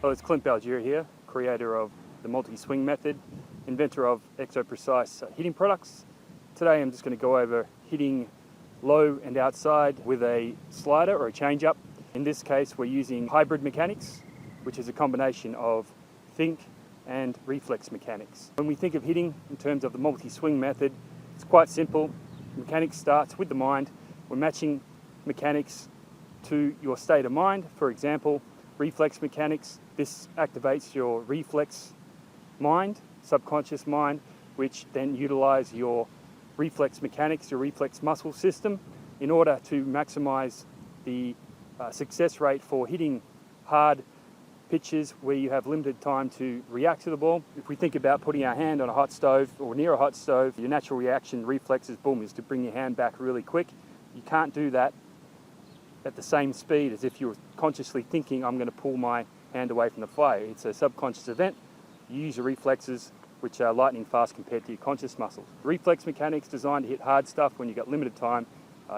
Hello, it's Clint Balgier here, creator of the multi-swing method, inventor of Exo-Precise hitting products. Today I'm just going to go over hitting low and outside with a slider or a change-up. In this case we're using hybrid mechanics, which is a combination of think and reflex mechanics. When we think of hitting in terms of the multi-swing method, it's quite simple. Mechanics starts with the mind. We're matching mechanics to your state of mind. For example, reflex mechanics, this activates your reflex mind, subconscious mind, which then utilize your reflex mechanics, your reflex muscle system, in order to maximize the success rate for hitting hard pitches where you have limited time to react to the ball. If we think about putting our hand on a hot stove or near a hot stove, your natural reaction reflexes, boom, is to bring your hand back really quick. You can't do that at the same speed as if you're consciously thinking, I'm going to pull my hand away from the fire. It's a subconscious event. You use your reflexes, which are lightning fast compared to your conscious muscles. Reflex mechanics designed to hit hard stuff when you've got limited time.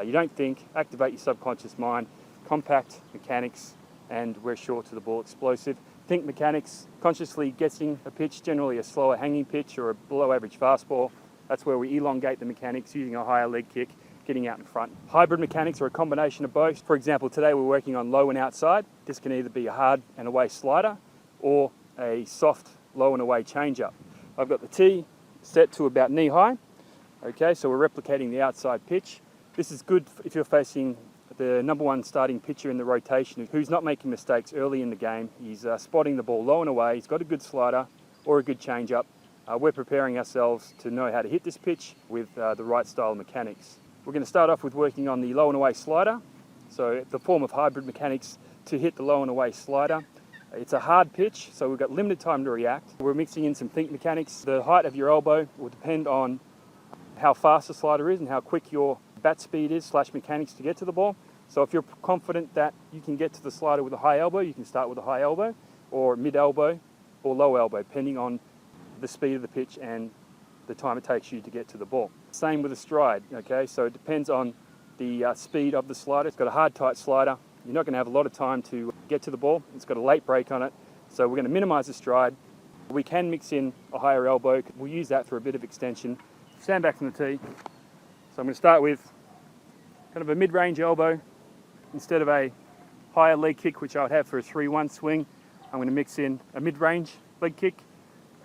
You don't think, activate your subconscious mind, compact mechanics, and we're short to the ball explosive. Think mechanics, consciously guessing a pitch, generally a slower hanging pitch or a below average fastball. That's where we elongate the mechanics using a higher leg kick, getting out in front. Hybrid mechanics are a combination of both. For example, today we're working on low and outside. This can either be a hard and away slider or a soft low and away change-up. I've got the tee set to about knee high. Okay, so we're replicating the outside pitch. This is good if you're facing the number one starting pitcher in the rotation who's not making mistakes early in the game. He's spotting the ball low and away. He's got a good slider or a good change-up. We're preparing ourselves to know how to hit this pitch with the right style of mechanics. We're going to start off with working on the low and away slider. So the form of hybrid mechanics to hit the low and away slider. It's a hard pitch, so we've got limited time to react. We're mixing in some think mechanics. The height of your elbow will depend on how fast the slider is and how quick your bat speed is / mechanics to get to the ball. So if you're confident that you can get to the slider with a high elbow, you can start with a high elbow or mid elbow or low elbow, depending on the speed of the pitch and the time it takes you to get to the ball. Same with a stride, okay? So it depends on the speed of the slider. It's got a hard, tight slider. You're not going to have a lot of time to get to the ball. It's got a late break on it. So we're going to minimize the stride. We can mix in a higher elbow. We'll use that for a bit of extension. Stand back from the tee. So I'm going to start with kind of a mid-range elbow. Instead of a higher leg kick, which I would have for a 3-1 swing, I'm going to mix in a mid-range leg kick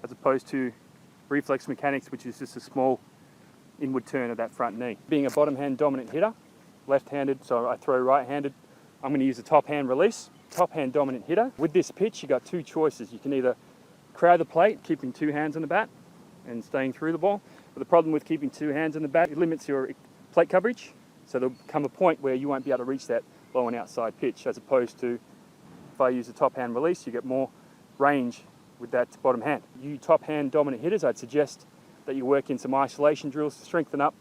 as opposed to reflex mechanics, which is just a small inward turn of that front knee. Being a bottom hand dominant hitter, left-handed, so I throw right-handed, I'm going to use a top hand release. Top hand dominant hitter. With this pitch, you've got two choices. You can either crowd the plate, keeping two hands on the bat and staying through the ball. But the problem with keeping two hands on the bat, it limits your plate coverage. So there'll come a point where you won't be able to reach that low and outside pitch, as opposed to if I use a top hand release, you get more range with that bottom hand. You top hand dominant hitters, I'd suggest that you work in some isolation drills to strengthen up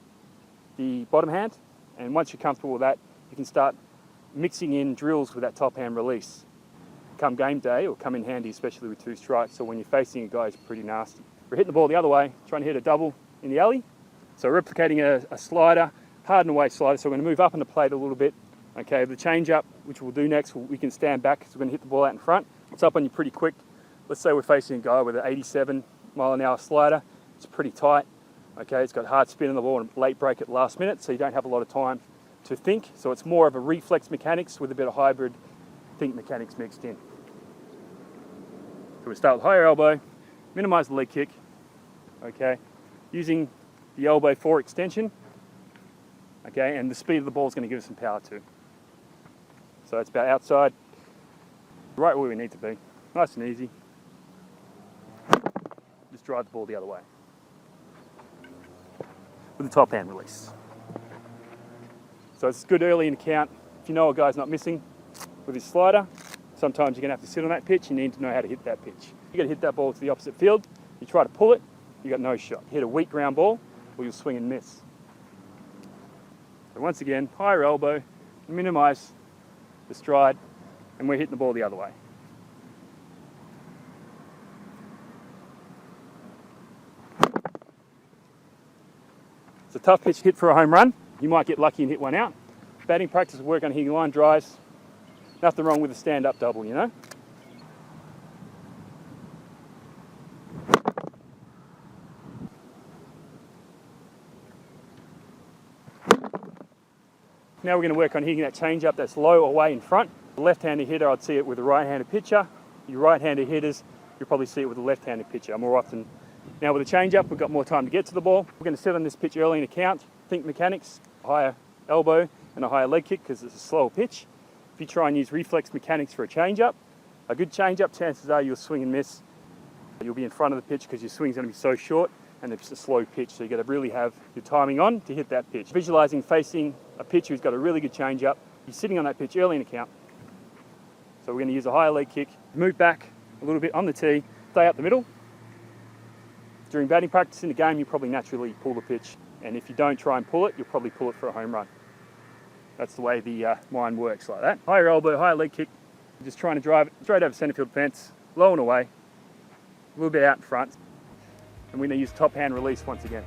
the bottom hand. And once you're comfortable with that, you can start mixing in drills with that top hand release. Come game day, or come in handy, especially with two strikes, or when you're facing a guy who's pretty nasty. We're hitting the ball the other way, trying to hit a double in the alley. So replicating a slider, hard and away slider, so we're going to move up on the plate a little bit. Okay, the change up, which we'll do next, we can stand back, so we're going to hit the ball out in front. It's up on you pretty quick. Let's say we're facing a guy with an 87 mile an hour slider. It's pretty tight. Okay, it's got hard spin on the ball and late break at the last minute, so you don't have a lot of time to think. So it's more of a reflex mechanics with a bit of hybrid think mechanics mixed in. So we start with higher elbow, minimize the leg kick. Okay, using the elbow for extension. Okay, and the speed of the ball is going to give us some power too. So it's about outside, right where we need to be. Nice and easy. Just drive the ball the other way. With the top hand release. So it's good early in the count. If you know a guy's not missing with his slider, sometimes you're going to have to sit on that pitch. You need to know how to hit that pitch. You got to hit that ball to the opposite field. You try to pull it, you got no shot. Hit a weak ground ball, or you'll swing and miss. So once again, higher elbow, minimize the stride, and we're hitting the ball the other way. It's a tough pitch to hit for a home run. You might get lucky and hit one out. Batting practice will work on hitting line drives. Nothing wrong with a stand-up double, you know. Now we're going to work on hitting that change-up that's low away in front. The left-handed hitter, I'd see it with a right-handed pitcher. Your right-handed hitters, you'll probably see it with a left-handed pitcher more often. Now with the change-up, we've got more time to get to the ball. We're going to sit on this pitch early in the count. Think mechanics, a higher elbow and a higher leg kick because it's a slower pitch. If you try and use reflex mechanics for a change-up, a good change-up, chances are you'll swing and miss. You'll be in front of the pitch because your swing's going to be so short and it's a slow pitch, so you've got to really have your timing on to hit that pitch. Visualising facing a pitcher who's got a really good change-up, you're sitting on that pitch early in the count. So we're going to use a higher leg kick, move back a little bit on the tee, stay up the middle. During batting practice in the game, you probably naturally pull the pitch, and if you don't try and pull it, you'll probably pull it for a home run. That's the way the mind works, like that. Higher elbow, higher leg kick, just trying to drive it straight over centre field fence, low and away, a little bit out in front, and we're going to use top hand release once again.